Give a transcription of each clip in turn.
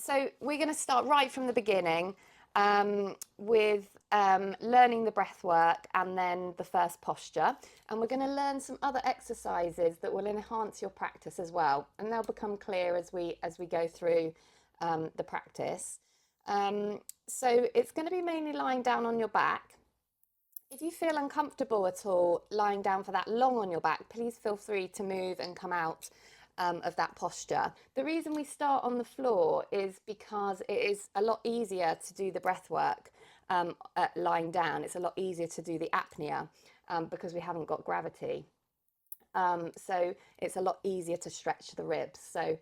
So we're going to start right from the beginning with learning the breath work and then the first posture. And we're going to learn some other exercises that will enhance your practice as well. And they'll become clear as we go through the practice. So it's going to be mainly lying down on your back. If you feel uncomfortable at all lying down for that long on your back, please feel free to move and come out of that posture. The reason we start on the floor is because it is a lot easier to do the breath work lying down. It's a lot easier to do the apnea because we haven't got gravity. So it's a lot easier to stretch the ribs. So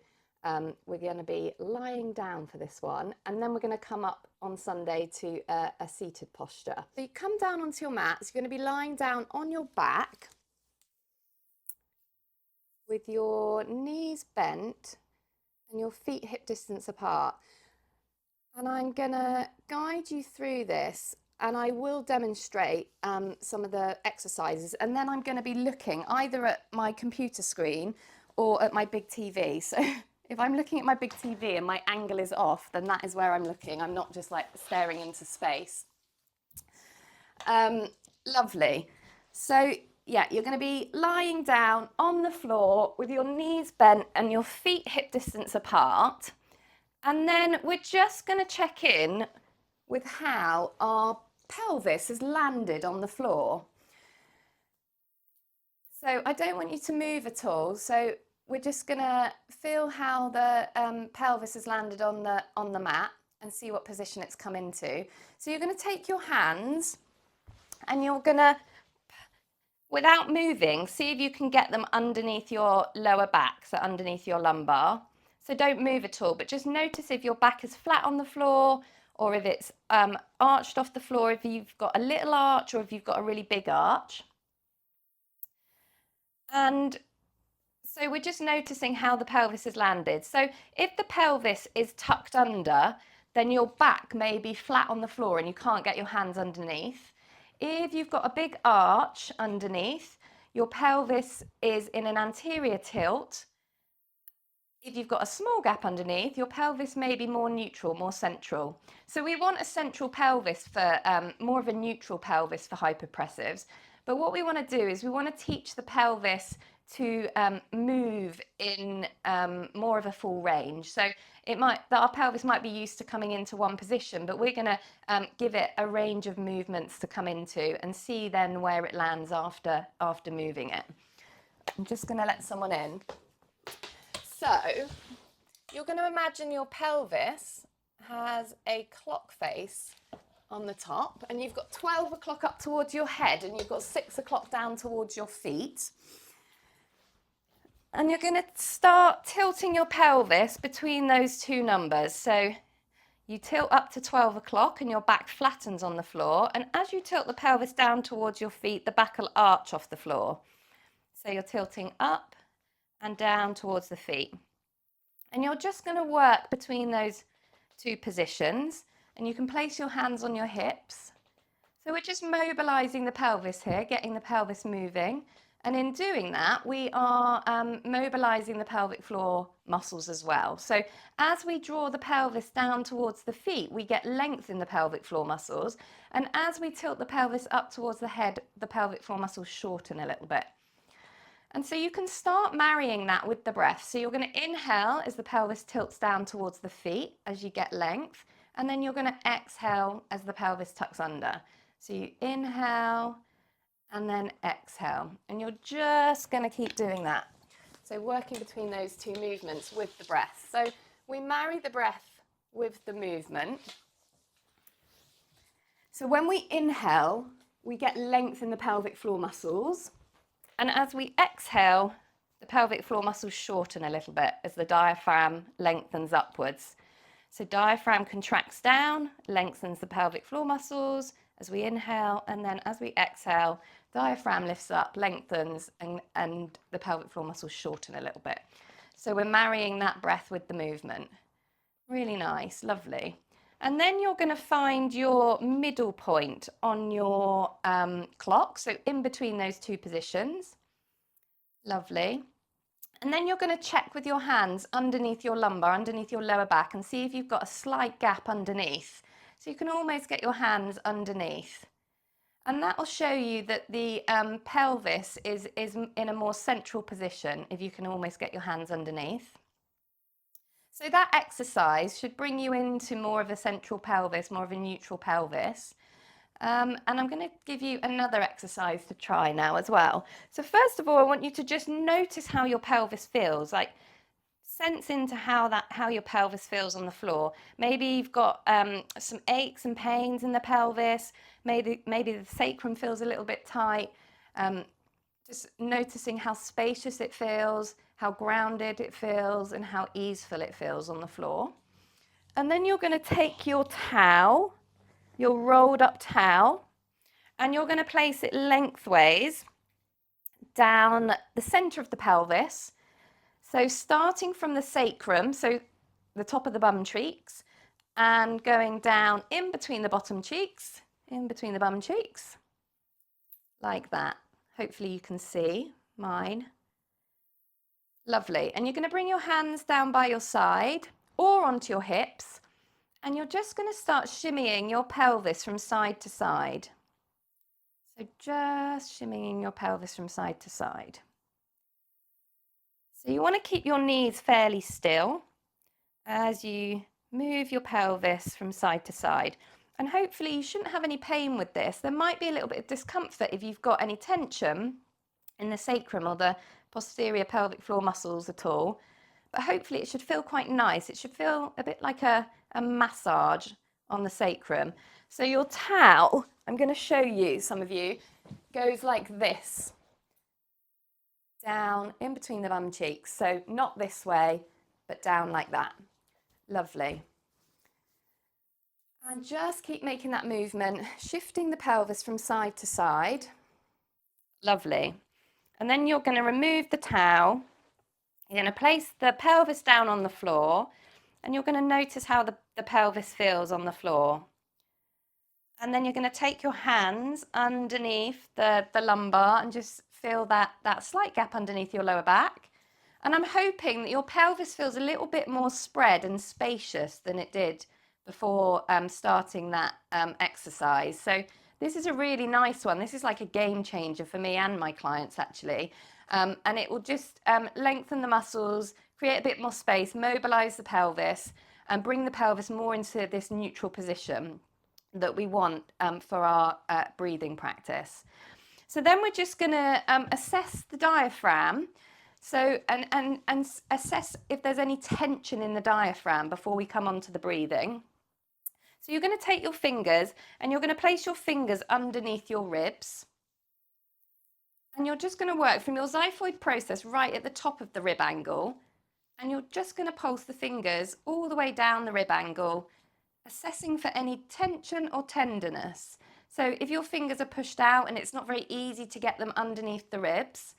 we're going to be lying down for this one, and then we're going to come up on Sunday to a seated posture. So you come down onto your mats. You're going to be lying down on your back with your knees bent and your feet hip distance apart. And I'm going to guide you through this, and I will demonstrate some of the exercises, and then I'm going to be looking either at my computer screen or at my big TV. So if I'm looking at my big TV and my angle is off, then that is where I'm looking. I'm not just like staring into space. Lovely. So yeah, you're going to be lying down on the floor with your knees bent and your feet hip distance apart. And then we're just going to check in with how our pelvis has landed on the floor. So I don't want you to move at all. So we're just going to feel how the pelvis has landed on the mat and see what position it's come into. So you're going to take your hands and you're going to, without moving, see if you can get them underneath your lower back, so underneath your lumbar. So don't move at all, but just notice if your back is flat on the floor or if it's arched off the floor, if you've got a little arch or if you've got a really big arch. And so we're just noticing how the pelvis has landed. So if the pelvis is tucked under, then your back may be flat on the floor and you can't get your hands underneath. If you've got a big arch underneath, your pelvis is in an anterior tilt. If you've got a small gap underneath, your pelvis may be more neutral, more central. So we want a central pelvis for more of a neutral pelvis for hypopressives. But what we want to do is we want to teach the pelvis to move in more of a full range. So it might that our pelvis might be used to coming into one position, but we're going to give it a range of movements to come into and see then where it lands after moving it. I'm just going to let someone in. So you're going to imagine your pelvis has a clock face on the top, and you've got 12 o'clock up towards your head, and you've got 6 o'clock down towards your feet. And you're going to start tilting your pelvis between those two numbers. So you tilt up to 12 o'clock and your back flattens on the floor. And as you tilt the pelvis down towards your feet, the back will arch off the floor. So you're tilting up and down towards the feet. And you're just going to work between those two positions. And you can place your hands on your hips. So we're just mobilizing the pelvis here, getting the pelvis moving. And in doing that, we are mobilizing the pelvic floor muscles as well. So as we draw the pelvis down towards the feet, we get length in the pelvic floor muscles. And as we tilt the pelvis up towards the head, the pelvic floor muscles shorten a little bit. And so you can start marrying that with the breath. So you're going to inhale as the pelvis tilts down towards the feet as you get length. And then you're going to exhale as the pelvis tucks under. So you inhale and then exhale. And you're just going to keep doing that. So working between those two movements with the breath. So we marry the breath with the movement. So when we inhale, we get length in the pelvic floor muscles. And as we exhale, the pelvic floor muscles shorten a little bit as the diaphragm lengthens upwards. So diaphragm contracts down, lengthens the pelvic floor muscles as we inhale, and then as we exhale, diaphragm lifts up, lengthens, and the pelvic floor muscles shorten a little bit. So we're marrying that breath with the movement. Really nice, lovely. And then you're going to find your middle point on your clock, so in between those two positions. Lovely. And then you're going to check with your hands underneath your lumbar, underneath your lower back, and see if you've got a slight gap underneath. So you can almost get your hands underneath. And that will show you that the pelvis is in a more central position if you can almost get your hands underneath. So that exercise should bring you into more of a central pelvis, more of a neutral pelvis. And I'm going to give you another exercise to try now as well. So first of all, I want you to just notice how your pelvis feels, like sense into how your pelvis feels on the floor. Maybe you've got some aches and pains in the pelvis. Maybe the sacrum feels a little bit tight. Just noticing how spacious it feels, how grounded it feels, and how easeful it feels on the floor. And then you're going to take your towel, your rolled up towel, and you're going to place it lengthways down the center of the pelvis. So starting from the sacrum, so the top of the bum cheeks, and going down in between the bottom cheeks, in between the bum cheeks, like that. Hopefully you can see mine. Lovely. And you're going to bring your hands down by your side or onto your hips, and you're just going to start shimmying your pelvis from side to side. So just shimmying your pelvis from side to side. So you want to keep your knees fairly still as you move your pelvis from side to side. And hopefully you shouldn't have any pain with this. There might be a little bit of discomfort if you've got any tension in the sacrum or the posterior pelvic floor muscles at all. But hopefully it should feel quite nice. It should feel a bit like a massage on the sacrum. So your towel, I'm going to show you, some of you, goes like this. Down in between the bum cheeks. So not this way, but down like that. Lovely. And just keep making that movement, shifting the pelvis from side to side. Lovely. And then you're going to remove the towel. You're going to place the pelvis down on the floor, and you're going to notice how the pelvis feels on the floor. And then you're going to take your hands underneath the lumbar and just feel that slight gap underneath your lower back. And I'm hoping that your pelvis feels a little bit more spread and spacious than it did before starting that exercise. So this is a really nice one. This is like a game changer for me and my clients, actually. And it will just lengthen the muscles, create a bit more space, mobilize the pelvis, and bring the pelvis more into this neutral position that we want for our breathing practice. So then we're just going to assess the diaphragm. So, and assess if there's any tension in the diaphragm before we come on to the breathing. So you're going to take your fingers and you're going to place your fingers underneath your ribs. And you're just going to work from your xiphoid process right at the top of the rib angle. And you're just going to pulse the fingers all the way down the rib angle, assessing for any tension or tenderness. So if your fingers are pushed out and it's not very easy to get them underneath the ribs,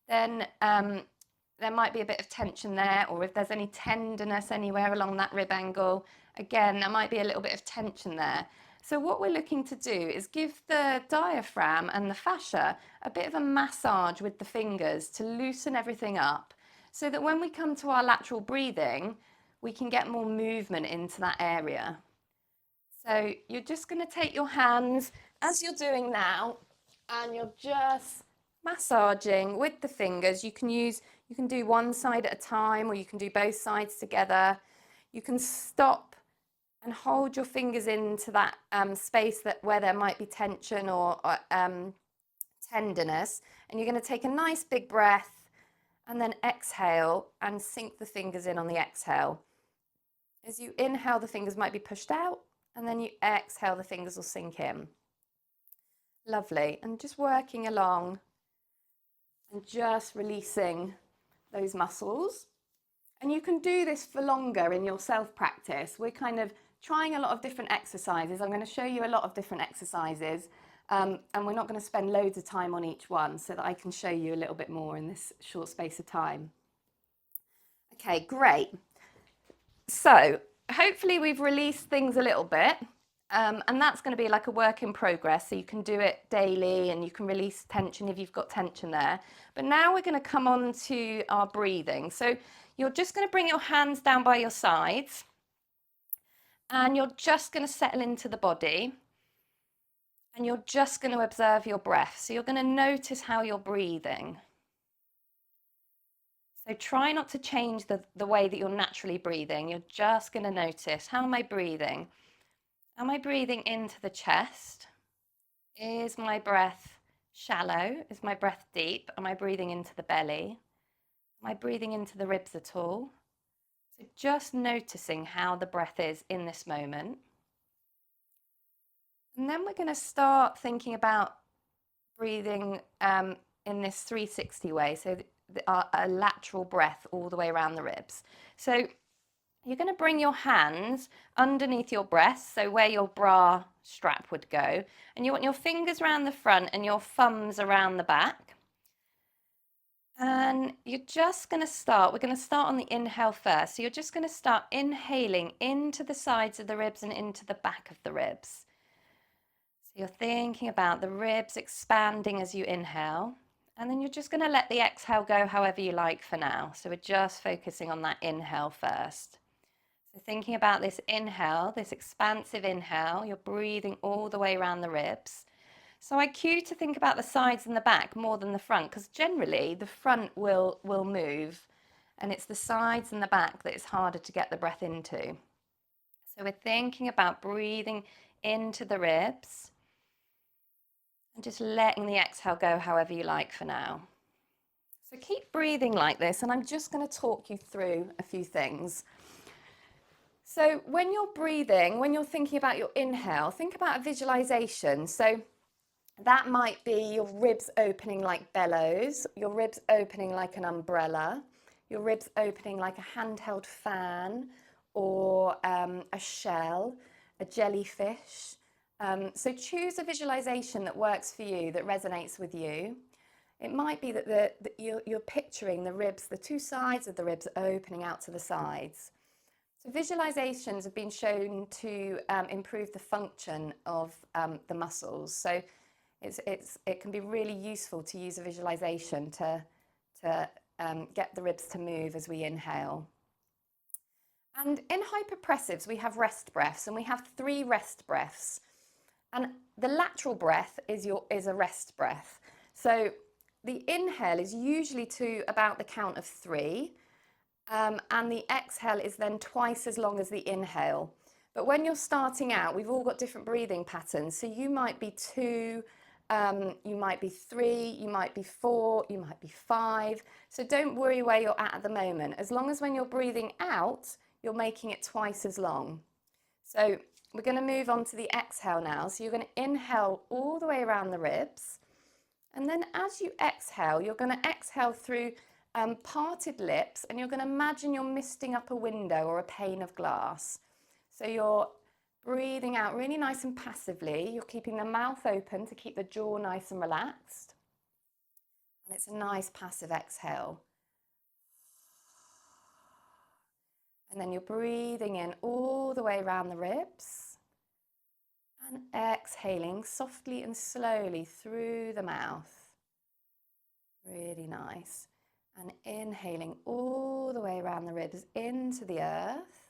then there might be a bit of tension there, or if there's any tenderness anywhere along that rib angle, again, there might be a little bit of tension there. So what we're looking to do is give the diaphragm and the fascia a bit of a massage with the fingers to loosen everything up, so that when we come to our lateral breathing, we can get more movement into that area. So you're just going to take your hands, as you're doing now, and you're just massaging with the fingers. You can do one side at a time, or you can do both sides together. You can stop and hold your fingers into that space where there might be tension or tenderness. And you're going to take a nice big breath and then exhale and sink the fingers in on the exhale. As you inhale, the fingers might be pushed out, and then you exhale, the fingers will sink in. Lovely. And just working along and just releasing those muscles. And you can do this for longer in your self-practice. We're kind of trying a lot of different exercises. I'm going to show you a lot of different exercises, and we're not going to spend loads of time on each one, so that I can show you a little bit more in this short space of time. Okay, great. So hopefully we've released things a little bit. And that's going to be like a work in progress. So you can do it daily and you can release tension if you've got tension there. But now we're going to come on to our breathing. So you're just going to bring your hands down by your sides and you're just going to settle into the body and you're just going to observe your breath. So you're going to notice how you're breathing. So try not to change the way that you're naturally breathing. You're just going to notice, how am I breathing? Am I breathing into the chest? Is my breath shallow? Is my breath deep? Am I breathing into the belly? Am I breathing into the ribs at all? So just noticing how the breath is in this moment. And then we're going to start thinking about breathing in this 360 way. So a lateral breath all the way around the ribs. So you're going to bring your hands underneath your breast, so where your bra strap would go, and you want your fingers around the front and your thumbs around the back. And you're just going to start, we're going to start on the inhale first. So you're just going to start inhaling into the sides of the ribs and into the back of the ribs. So you're thinking about the ribs expanding as you inhale, and then you're just going to let the exhale go however you like for now. So we're just focusing on that inhale first. So thinking about this inhale, this expansive inhale, you're breathing all the way around the ribs. So I cue to think about the sides and the back more than the front, because generally the front will move and it's the sides and the back that it's harder to get the breath into. So we're thinking about breathing into the ribs and just letting the exhale go however you like for now. So keep breathing like this, and I'm just going to talk you through a few things. So when you're breathing, when you're thinking about your inhale, think about a visualization. So that might be your ribs opening like bellows, your ribs opening like an umbrella, your ribs opening like a handheld fan or a shell, a jellyfish. So choose a visualization that works for you, that resonates with you. It might be that you're picturing the ribs, the two sides of the ribs opening out to the sides. So visualizations have been shown to improve the function of the muscles. So it can be really useful to use a visualization to get the ribs to move as we inhale. And in hypopressives, we have rest breaths, and we have 3 rest breaths. And the lateral breath is a rest breath. So the inhale is usually to about the count of 3. And the exhale is then twice as long as the inhale. But when you're starting out, we've all got different breathing patterns. So you might be 2, you might be 3, you might be 4, you might be 5. So don't worry where you're at the moment. As long as when you're breathing out, you're making it twice as long. So we're going to move on to the exhale now. So you're going to inhale all the way around the ribs. And then as you exhale, you're going to exhale through parted lips, and you're going to imagine you're misting up a window or a pane of glass. So you're breathing out really nice and passively. You're keeping the mouth open to keep the jaw nice and relaxed. And it's a nice passive exhale. And then you're breathing in all the way around the ribs and exhaling softly and slowly through the mouth. Really nice. And inhaling all the way around the ribs into the earth.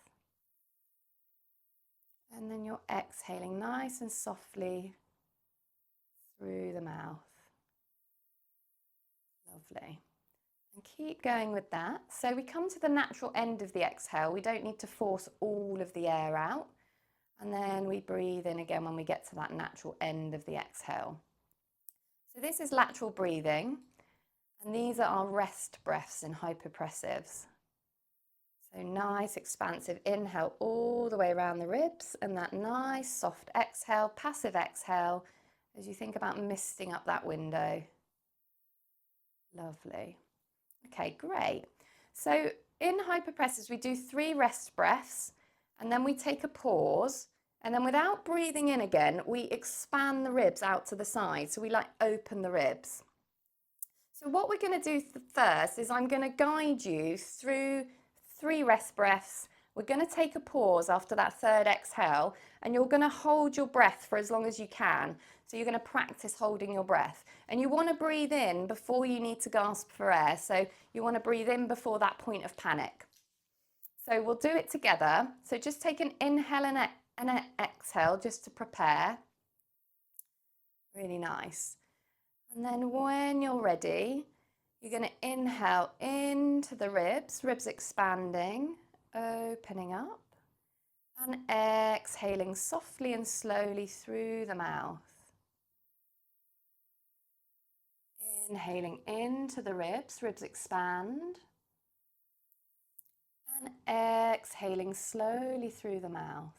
And then you're exhaling nice and softly through the mouth. Lovely. And keep going with that. So we come to the natural end of the exhale. We don't need to force all of the air out. And then we breathe in again when we get to that natural end of the exhale. So this is lateral breathing. And these are our rest breaths in hypopressives. So nice, expansive inhale all the way around the ribs, and that nice, soft exhale, passive exhale, as you think about misting up that window. Lovely. Okay, great. So in hypopressives, we do 3 rest breaths, and then we take a pause, and then without breathing in again, we expand the ribs out to the side. So we like open the ribs. So what we're going to do first is I'm going to guide you through 3 rest breaths we're going to take a pause after that third exhale, and you're going to hold your breath for as long as you can. So you're going to practice holding your breath. And you want to breathe in before you need to gasp for air. So you want to breathe in before that point of panic. So we'll do it together. So just take an inhale and an exhale just to prepare. Really nice. And then when you're ready, you're going to inhale into the ribs, ribs expanding, opening up, and exhaling softly and slowly through the mouth. Inhaling into the ribs, ribs expand, and exhaling slowly through the mouth.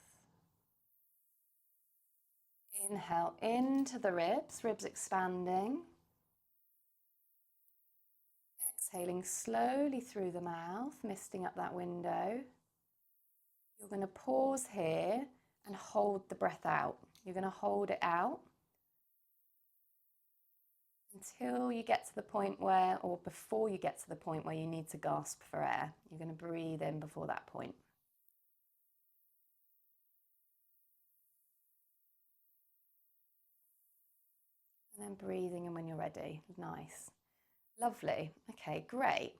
Inhale into the ribs, ribs expanding. Exhaling slowly through the mouth, misting up that window. You're going to pause here and hold the breath out. You're going to hold it out until you get to the point where, or before you get to the point where you need to gasp for air. You're going to breathe in before that point. And then breathing in when you're ready. Nice. Lovely. Okay, great.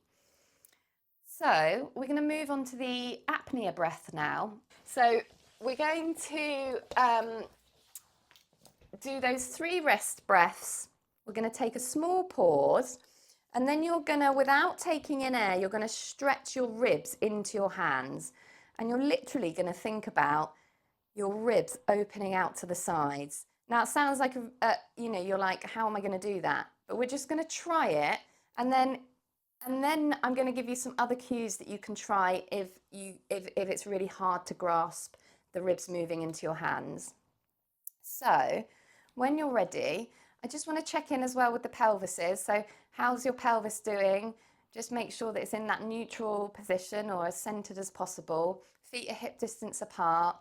So we're going to move on to the apnea breath now. So we're going to do those 3 rest breaths. We're going to take a small pause, and then you're going to, without taking in air, you're going to stretch your ribs into your hands, and you're literally going to think about your ribs opening out to the sides. Now it sounds like you're like, how am I going to do that? But we're just going to try it, and then I'm going to give you some other cues that you can try if it's really hard to grasp the ribs moving into your hands. So when you're ready, I just want to check in as well with the pelvises. So how's your pelvis doing? Just make sure that it's in that neutral position or as centered as possible. Feet are hip distance apart.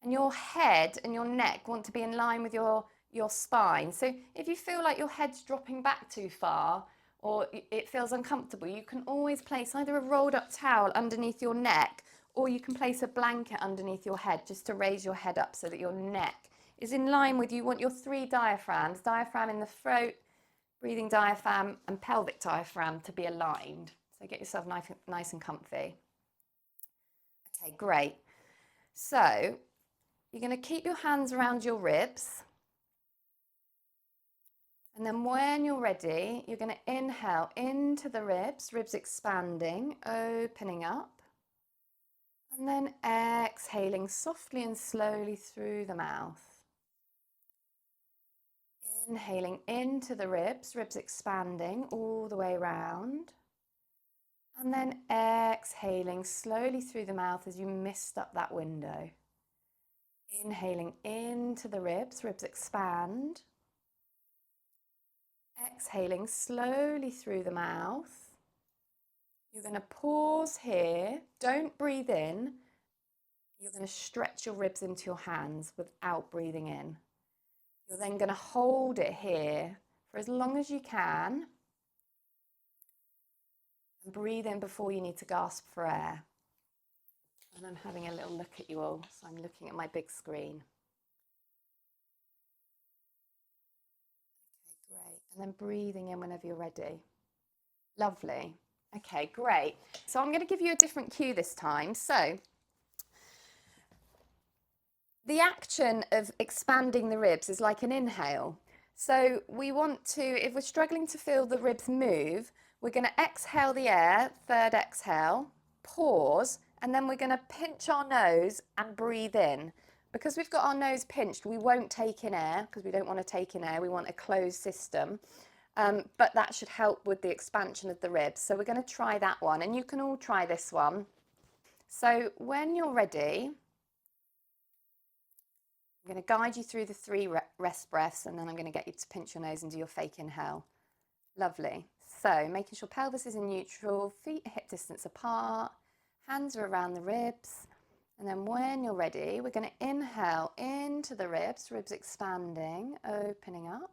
And your head and your neck want to be in line with your spine. So if you feel like your head's dropping back too far or it feels uncomfortable, you can always place either a rolled up towel underneath your neck, or you can place a blanket underneath your head just to raise your head up so that your neck is in line with, you want your 3 diaphragms, diaphragm in the throat, breathing diaphragm, and pelvic diaphragm to be aligned. So get yourself nice and comfy. Okay, great. So you're going to keep your hands around your ribs. And then when you're ready, you're going to inhale into the ribs, ribs expanding, opening up. And then exhaling softly and slowly through the mouth. Inhaling into the ribs, ribs expanding all the way around. And then exhaling slowly through the mouth as you mist up that window. Inhaling into the ribs, ribs expand. Exhaling slowly through the mouth. You're going to pause here. Don't breathe in. You're going to stretch your ribs into your hands without breathing in. You're then going to hold it here for as long as you can. And breathe in before you need to gasp for air. And I'm having a little look at you all, so I'm looking at my big screen. Okay, great. And then breathing in whenever you're ready. Lovely. Okay, great. So I'm going to give you a different cue this time. So the action of expanding the ribs is like an inhale. So we want to, if we're struggling to feel the ribs move, we're going to exhale the air, third exhale, pause, and then we're going to pinch our nose and breathe in. Because we've got our nose pinched, we won't take in air, because we don't want to take in air, we want a closed system. But that should help with the expansion of the ribs. So we're going to try that one, and you can all try this one. So when you're ready, I'm going to guide you through the 3 rest breaths, and then I'm going to get you to pinch your nose and do your fake inhale. Lovely. So making sure pelvis is in neutral, feet are hip distance apart, hands are around the ribs. And then when you're ready, we're going to inhale into the ribs, ribs expanding, opening up.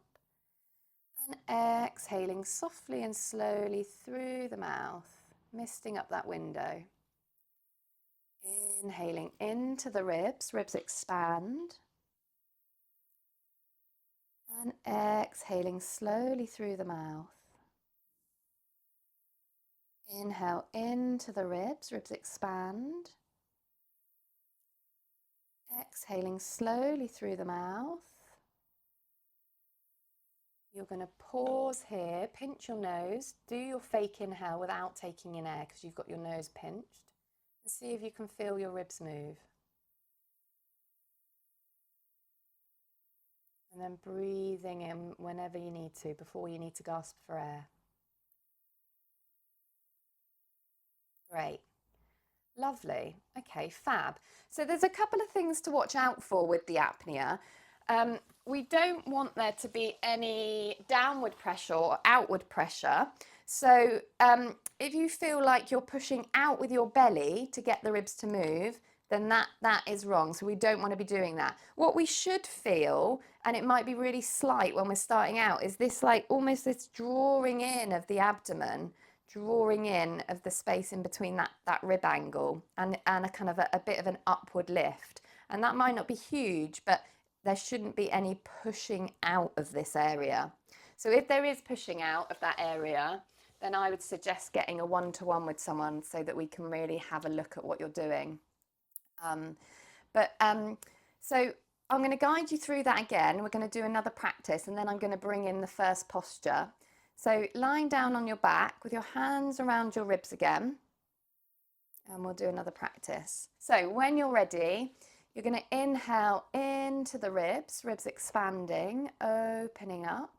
And exhaling softly and slowly through the mouth, misting up that window. Inhaling into the ribs, ribs expand. And exhaling slowly through the mouth. Inhale into the ribs, ribs expand. Exhaling slowly through the mouth. You're going to pause here, pinch your nose, do your fake inhale without taking in air because you've got your nose pinched. And see if you can feel your ribs move. And then breathing in whenever you need to, before you need to gasp for air. Great. Lovely. Okay, fab. So there's a couple of things to watch out for with the apnea. We don't want there to be any downward pressure or outward pressure. So if you feel like you're pushing out with your belly to get the ribs to move, then that is wrong. So we don't want to be doing that. What we should feel, and it might be really slight when we're starting out, is this like almost this drawing in of the abdomen, drawing in of the space in between that rib angle, and a kind of a bit of an upward lift. And that might not be huge, but there shouldn't be any pushing out of this area. So if there is pushing out of that area, then I would suggest getting a one-to-one with someone so that we can really have a look at what you're doing. So I'm going to guide you through that again. We're going to do another practice, and then I'm going to bring in the first posture. So lying down on your back with your hands around your ribs again, and we'll do another practice. So when you're ready, you're going to inhale into the ribs, ribs expanding, opening up,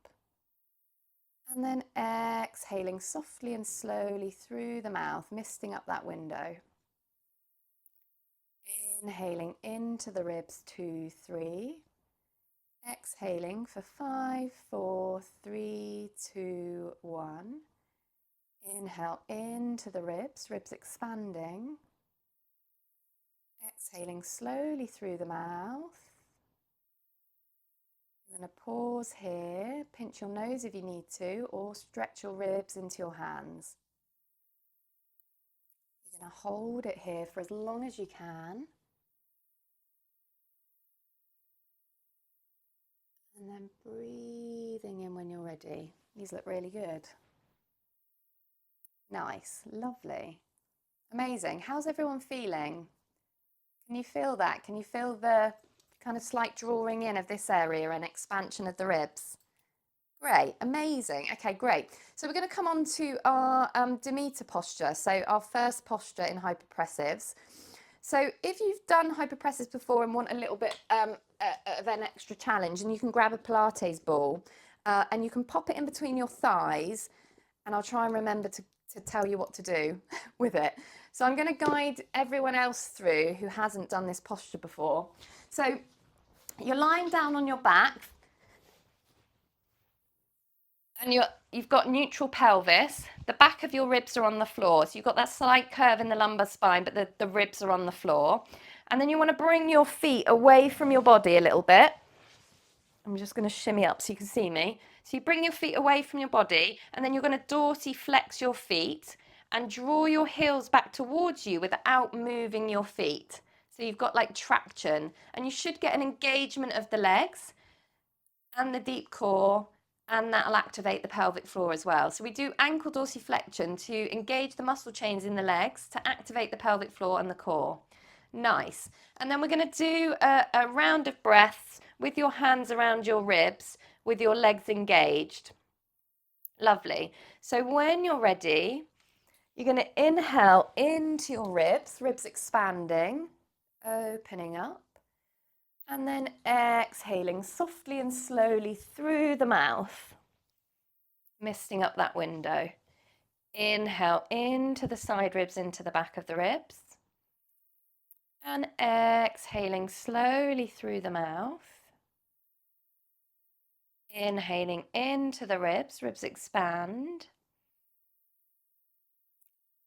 and then exhaling softly and slowly through the mouth, misting up that window. Inhaling into the ribs, 2, 3. Exhaling for 5, 4, 3, 2, 1. Inhale into the ribs, ribs expanding. Exhaling slowly through the mouth. I'm going to pause here, pinch your nose if you need to, or stretch your ribs into your hands. You're going to hold it here for as long as you can. And then breathing in when you're ready. These look really good. Nice, lovely, amazing. How's everyone feeling? Can you feel that? Can you feel the kind of slight drawing in of this area and expansion of the ribs? Great, amazing. Okay, great. So we're going to come on to our Demeter posture. So our first posture in hypopressives. So if you've done hypopressives before and want a little bit of an extra challenge, and you can grab a Pilates ball and you can pop it in between your thighs, and I'll try and remember to tell you what to do with it. So I'm going to guide everyone else through who hasn't done this posture before. So you're lying down on your back, and you've got neutral pelvis. The back of your ribs are on the floor. So you've got that slight curve in the lumbar spine, but the ribs are on the floor. And then you want to bring your feet away from your body a little bit. I'm just going to shimmy up so you can see me. So you bring your feet away from your body, and then you're going to dorsiflex your feet and draw your heels back towards you without moving your feet. So you've got like traction, and you should get an engagement of the legs and the deep core, and that'll activate the pelvic floor as well. So we do ankle dorsiflexion to engage the muscle chains in the legs to activate the pelvic floor and the core. Nice. And then we're going to do a round of breaths with your hands around your ribs, with your legs engaged. Lovely. So when you're ready, you're going to inhale into your ribs, ribs expanding, opening up. And then exhaling softly and slowly through the mouth, misting up that window. Inhale into the side ribs, into the back of the ribs. And exhaling slowly through the mouth. Inhaling into the ribs, ribs expand.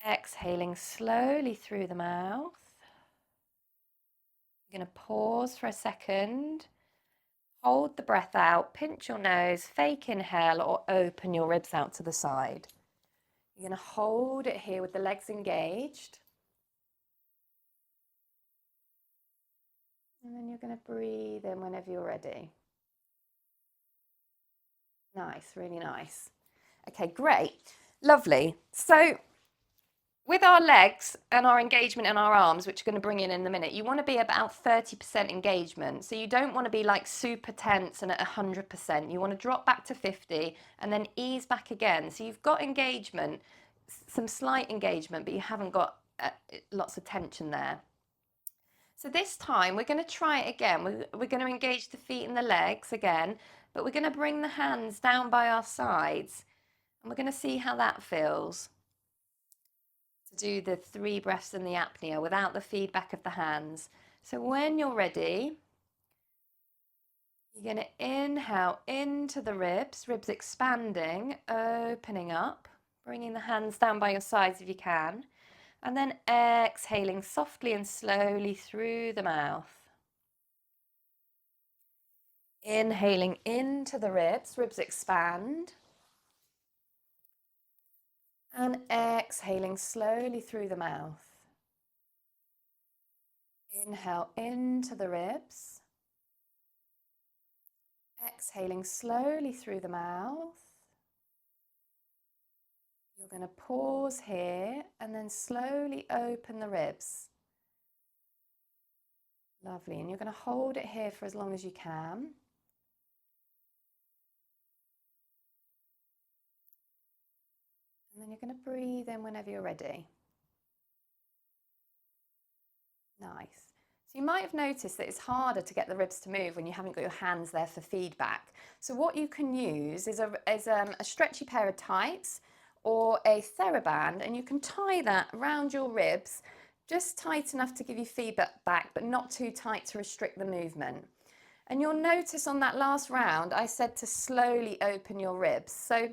Exhaling slowly through the mouth. You're going to pause for a second. Hold the breath out, pinch your nose, fake inhale, or open your ribs out to the side. You're going to hold it here with the legs engaged. And then you're going to breathe in whenever you're ready. Nice, really nice. Okay, great. Lovely. So with our legs and our engagement in our arms, which we're going to bring in a minute, you want to be about 30% engagement. So you don't want to be like super tense and at 100%. You want to drop back to 50 and then ease back again. So you've got engagement, some slight engagement, but you haven't got lots of tension there. So this time we're going to try it again. We're going to engage the feet and the legs again, but we're going to bring the hands down by our sides and we're going to see how that feels. To do the 3 breaths in the apnea without the feedback of the hands. So when you're ready, you're going to inhale into the ribs expanding, opening up, bringing the hands down by your sides if you can, and then exhaling softly and slowly through the mouth. Inhaling into the ribs expand, and exhaling slowly through the mouth. Inhale into the ribs. Exhaling slowly through the mouth. You're going to pause here and then slowly open the ribs. Lovely. And you're going to hold it here for as long as you can. And then you're going to breathe in whenever you're ready. Nice. So you might have noticed that it's harder to get the ribs to move when you haven't got your hands there for feedback. So what you can use is a stretchy pair of tights or a TheraBand, and you can tie that around your ribs, just tight enough to give you feedback back, but not too tight to restrict the movement. And you'll notice on that last round, I said to slowly open your ribs. So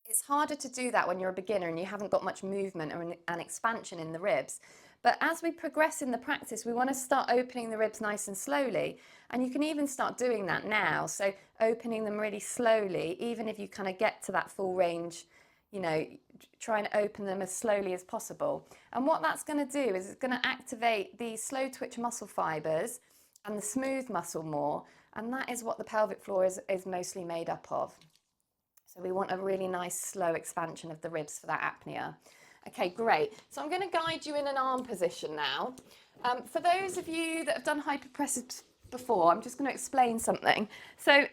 it's harder to do that when you're a beginner and you haven't got much movement or an expansion in the ribs. But as we progress in the practice, we want to start opening the ribs nice and slowly. And you can even start doing that now. So opening them really slowly, even if you kind of get to that full range, you know, try and open them as slowly as possible. And what that's going to do is it's going to activate the slow twitch muscle fibers and the smooth muscle more. And that is what the pelvic floor is mostly made up of. So we want a really nice slow expansion of the ribs for that apnea. Okay, great. So I'm going to guide you in an arm position now. For those of you that have done hypopressives before, I'm just going to explain something. So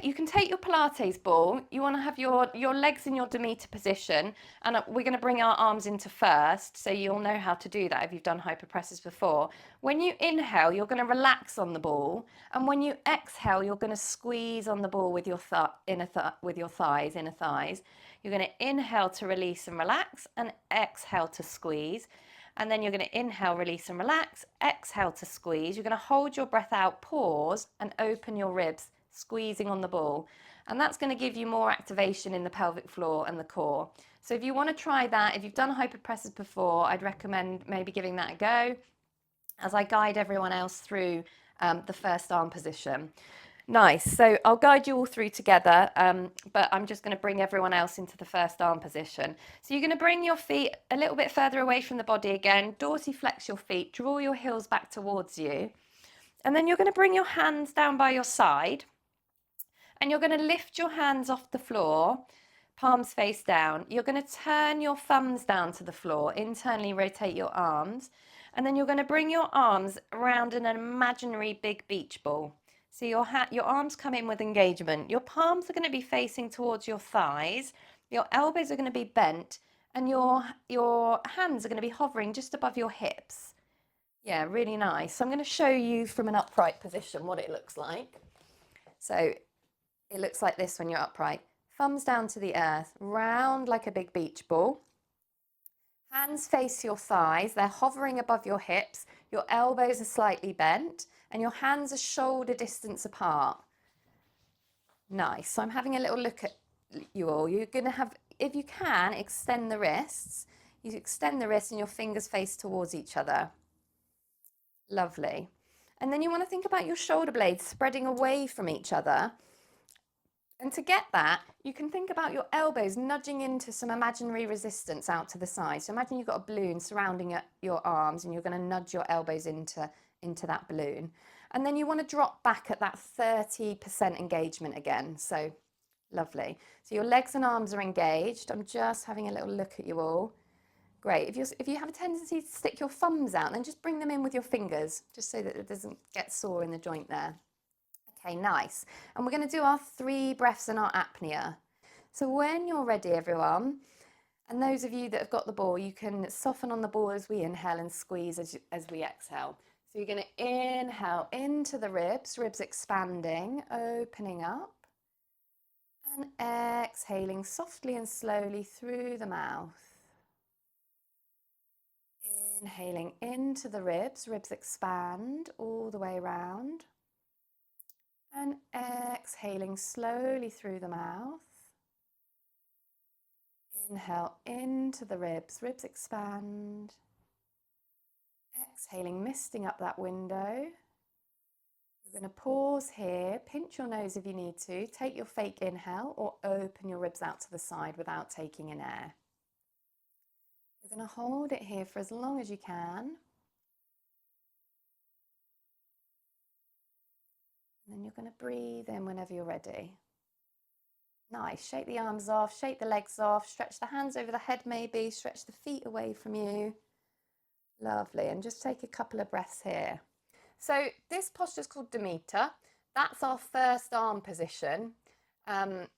you can take your Pilates ball. You want to have your legs in your Demeter position, and we're going to bring our arms into first, so you'll know how to do that if you've done hypopressives before. When you inhale, you're going to relax on the ball, and when you exhale, you're going to squeeze on the ball with your inner thighs. You're going to inhale to release and relax, and exhale to squeeze. And then you're going to inhale, release and relax, exhale to squeeze. You're going to hold your breath out, pause, and open your ribs, squeezing on the ball. And that's going to give you more activation in the pelvic floor and the core. So if you want to try that, if you've done hypopressives before, I'd recommend maybe giving that a go as I guide everyone else through the first arm position. Nice. So I'll guide you all through together, but I'm just going to bring everyone else into the first arm position. So you're going to bring your feet a little bit further away from the body again, dorsiflex your feet, draw your heels back towards you, and then you're going to bring your hands down by your side, and you're going to lift your hands off the floor, palms face down. You're going to turn your thumbs down to the floor, internally rotate your arms, and then you're going to bring your arms around an imaginary big beach ball. So your arms come in with engagement. Your palms are going to be facing towards your thighs. Your elbows are going to be bent, and your hands are going to be hovering just above your hips. Yeah, really nice. So I'm going to show you from an upright position what it looks like. So it looks like this when you're upright. Thumbs down to the earth, round like a big beach ball. Hands face your thighs, they're hovering above your hips, your elbows are slightly bent, and your hands are shoulder distance apart. Nice. So I'm having a little look at you all. You're going to have, if you can, extend the wrists. You extend the wrists and your fingers face towards each other. Lovely. And then you want to think about your shoulder blades spreading away from each other. And to get that, you can think about your elbows nudging into some imaginary resistance out to the side. So imagine you've got a balloon surrounding your arms and you're going to nudge your elbows into into that balloon. And then you want to drop back at that 30% engagement again. So lovely. So your legs and arms are engaged. I'm just having a little look at you all. Great. If you have a tendency to stick your thumbs out, then just bring them in with your fingers, just so that it doesn't get sore in the joint there. Okay, nice. And we're going to do our 3 breaths and our apnea. So when you're ready, everyone, and those of you that have got the ball, you can soften on the ball as we inhale and squeeze as we exhale. So you're going to inhale into the ribs, ribs expanding, opening up, and exhaling softly and slowly through the mouth. Inhaling into the ribs, ribs expand all the way around. And exhaling slowly through the mouth. Inhale into the ribs, ribs expand. Exhaling, misting up that window. You're going to pause here, pinch your nose if you need to, take your fake inhale or open your ribs out to the side without taking in air. You're going to hold it here for as long as you can. And then you're going to breathe in whenever you're ready. Nice. Shake the arms off, shake the legs off, stretch the hands over the head maybe, stretch the feet away from you. Lovely. And just take a couple of breaths here. So this posture is called Demeter. That's our first arm position. And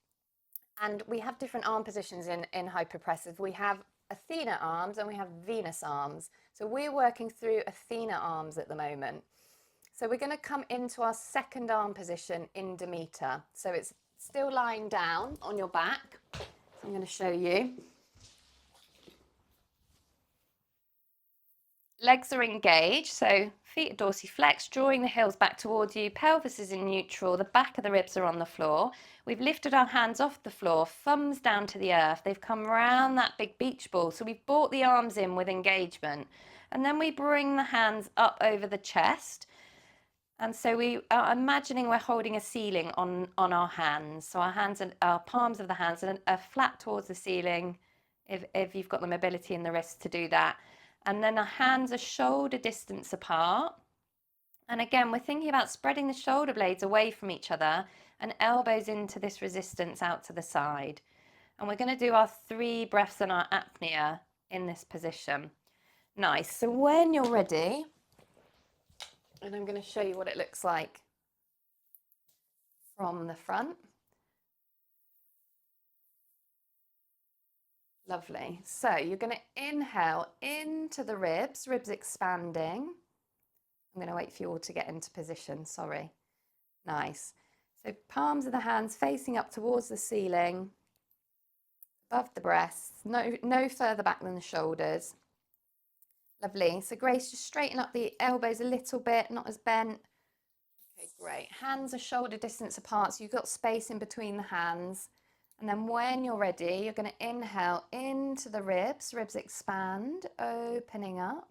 we have different arm positions in Hypopressive. We have Athena arms and we have Venus arms. So we're working through Athena arms at the moment. So we're going to come into our second arm position in Demeter. So it's still lying down on your back. So I'm going to show you. Legs are engaged, so feet are dorsiflexed, drawing the heels back towards you. Pelvis is in neutral. The back of the ribs are on the floor. We've lifted our hands off the floor, thumbs down to the earth. They've come round that big beach ball. So we've brought the arms in with engagement. And then we bring the hands up over the chest. And so we are imagining we're holding a ceiling on our hands. So our hands and our palms of the hands are flat towards the ceiling if you've got the mobility in the wrists to do that. And then our hands are shoulder distance apart. And again, we're thinking about spreading the shoulder blades away from each other and elbows into this resistance out to the side. And we're going to do our 3 breaths and our apnea in this position. Nice. So when you're ready, and I'm going to show you what it looks like from the front. Lovely. So you're going to inhale into the ribs, ribs expanding. I'm going to wait for you all to get into position, sorry. Nice. So palms of the hands facing up towards the ceiling, above the breasts, no further back than the shoulders. Lovely. So Grace, just straighten up the elbows a little bit, not as bent. Okay, great. Hands are shoulder distance apart, so you've got space in between the hands. And then when you're ready, you're going to inhale into the ribs, ribs expand, opening up.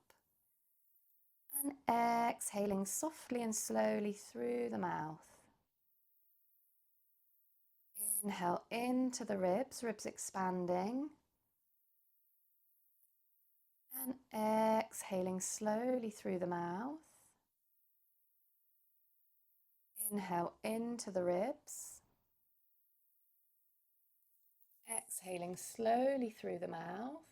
And exhaling softly and slowly through the mouth. Inhale into the ribs, ribs expanding. And exhaling slowly through the mouth. Inhale into the ribs. Exhaling slowly through the mouth.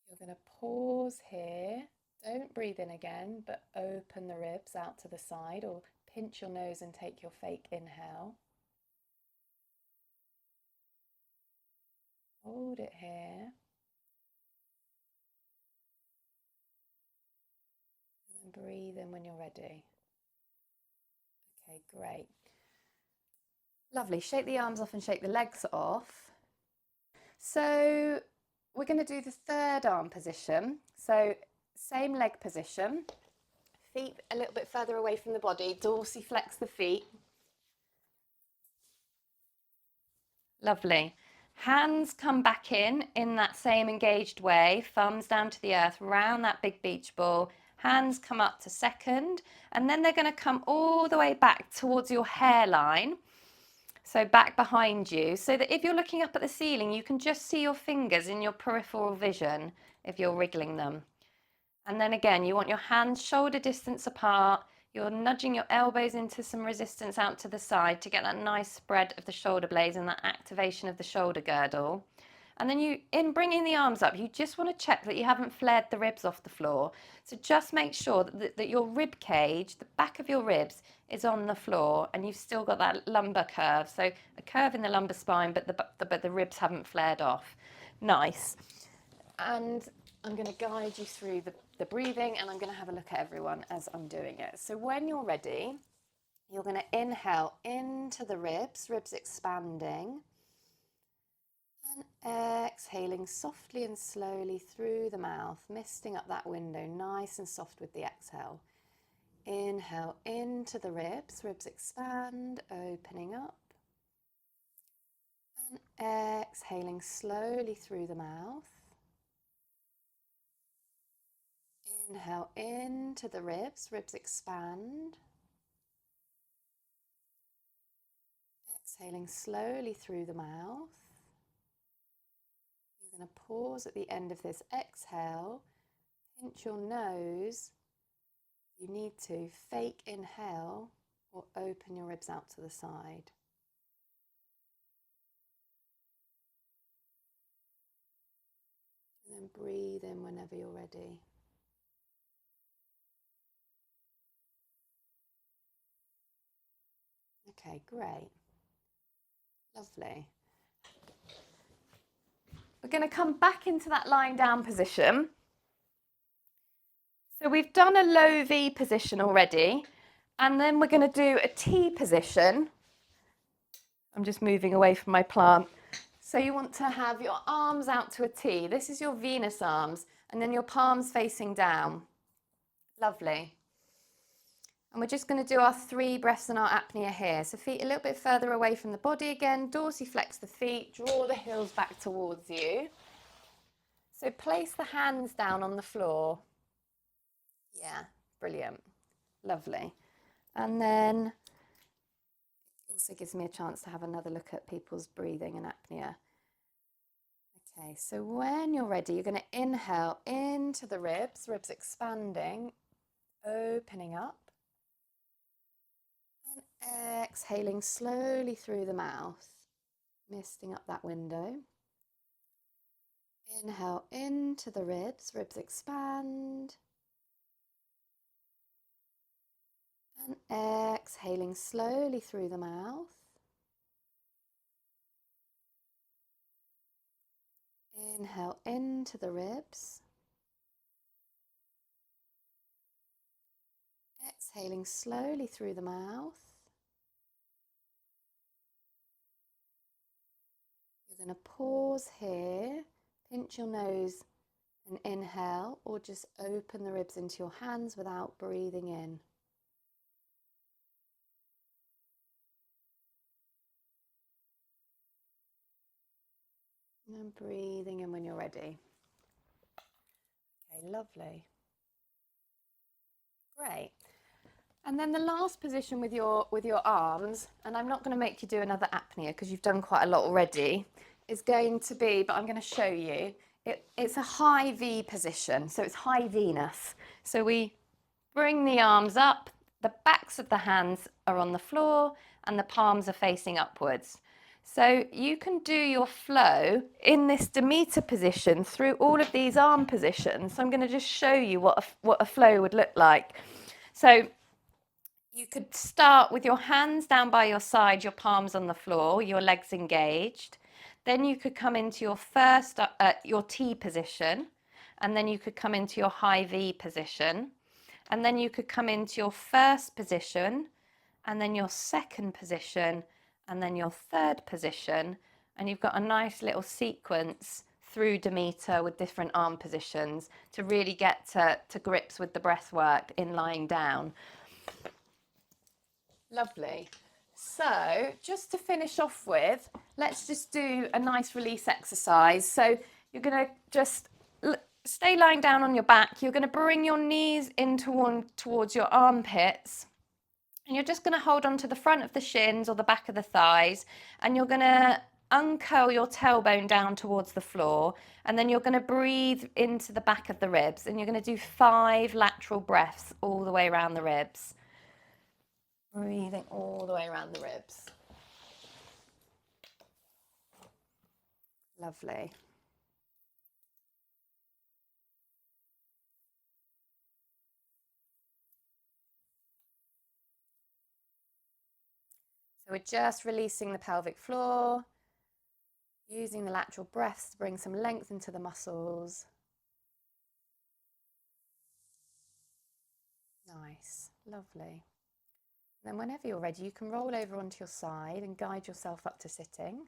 You're going to pause here. Don't breathe in again, but open the ribs out to the side or pinch your nose and take your fake inhale. Hold it here. And then breathe in when you're ready. Okay, great. Lovely. Shake the arms off and shake the legs off. So we're going to do the third arm position. So same leg position. Feet a little bit further away from the body. Dorsiflex the feet. Lovely. Hands come back in that same engaged way. Thumbs down to the earth, round that big beach ball. Hands come up to second. And then they're going to come all the way back towards your hairline. So back behind you, so that if you're looking up at the ceiling, you can just see your fingers in your peripheral vision if you're wriggling them. And then again, you want your hands shoulder distance apart. You're nudging your elbows into some resistance out to the side to get that nice spread of the shoulder blades and that activation of the shoulder girdle. And then you, in bringing the arms up, you just want to check that you haven't flared the ribs off the floor. So just make sure that your rib cage, the back of your ribs, is on the floor and you've still got that lumbar curve. So a curve in the lumbar spine, but the ribs haven't flared off. Nice. And I'm going to guide you through the breathing, and I'm going to have a look at everyone as I'm doing it. So when you're ready, you're going to inhale into the ribs, ribs expanding, and exhaling softly and slowly through the mouth, misting up that window, nice and soft with the exhale. Inhale into the ribs, ribs expand, opening up, and exhaling slowly through the mouth. Inhale into the ribs, ribs expand. Exhaling slowly through the mouth. You're going to pause at the end of this exhale, pinch your nose. You need to fake inhale or open your ribs out to the side. And then breathe in whenever you're ready. Okay, great. Lovely. We're going to come back into that lying down position. So we've done a low V position already, and then we're going to do a T position. I'm just moving away from my plant. So you want to have your arms out to a T. This is your Venus arms, and then your palms facing down. Lovely. And we're just going to do our 3 breaths in our apnea here. So feet a little bit further away from the body again. Dorsiflex the feet, draw the heels back towards you. So place the hands down on the floor. Yeah, brilliant. Lovely. And then also gives me a chance to have another look at people's breathing and apnea. Okay, so when you're ready, you're going to inhale into the ribs, ribs expanding, opening up. And exhaling slowly through the mouth, misting up that window. Inhale into the ribs, ribs expand. And exhaling slowly through the mouth. Inhale into the ribs. Exhaling slowly through the mouth. You're going to pause here, pinch your nose and inhale, or just open the ribs into your hands without breathing in. And then breathing in when you're ready. Okay, lovely. Great. And then the last position with your arms, and I'm not going to make you do another apnea because you've done quite a lot already, is going to be, but I'm going to show you, it's a high V position, so it's high Venus. So we bring the arms up, the backs of the hands are on the floor, and the palms are facing upwards. So you can do your flow in this Demeter position through all of these arm positions. So I'm going to just show you what a flow would look like. So you could start with your hands down by your side, your palms on the floor, your legs engaged. Then you could come into your first, your T position, and then you could come into your high V position. And then you could come into your first position, and then your second position, and then your third position. And you've got a nice little sequence through Demeter with different arm positions to really get to grips with the breath work in lying down. Lovely. So just to finish off with, let's just do a nice release exercise. So you're going to just stay lying down on your back. You're going to bring your knees in towards your armpits. And you're just going to hold on to the front of the shins or the back of the thighs. And you're going to uncurl your tailbone down towards the floor, and then you're going to breathe into the back of the ribs, and you're going to do 5 lateral breaths all the way around the ribs. Breathing all the way around the ribs. Lovely. So we're just releasing the pelvic floor, using the lateral breaths to bring some length into the muscles. Nice, lovely. Then whenever you're ready, you can roll over onto your side and guide yourself up to sitting.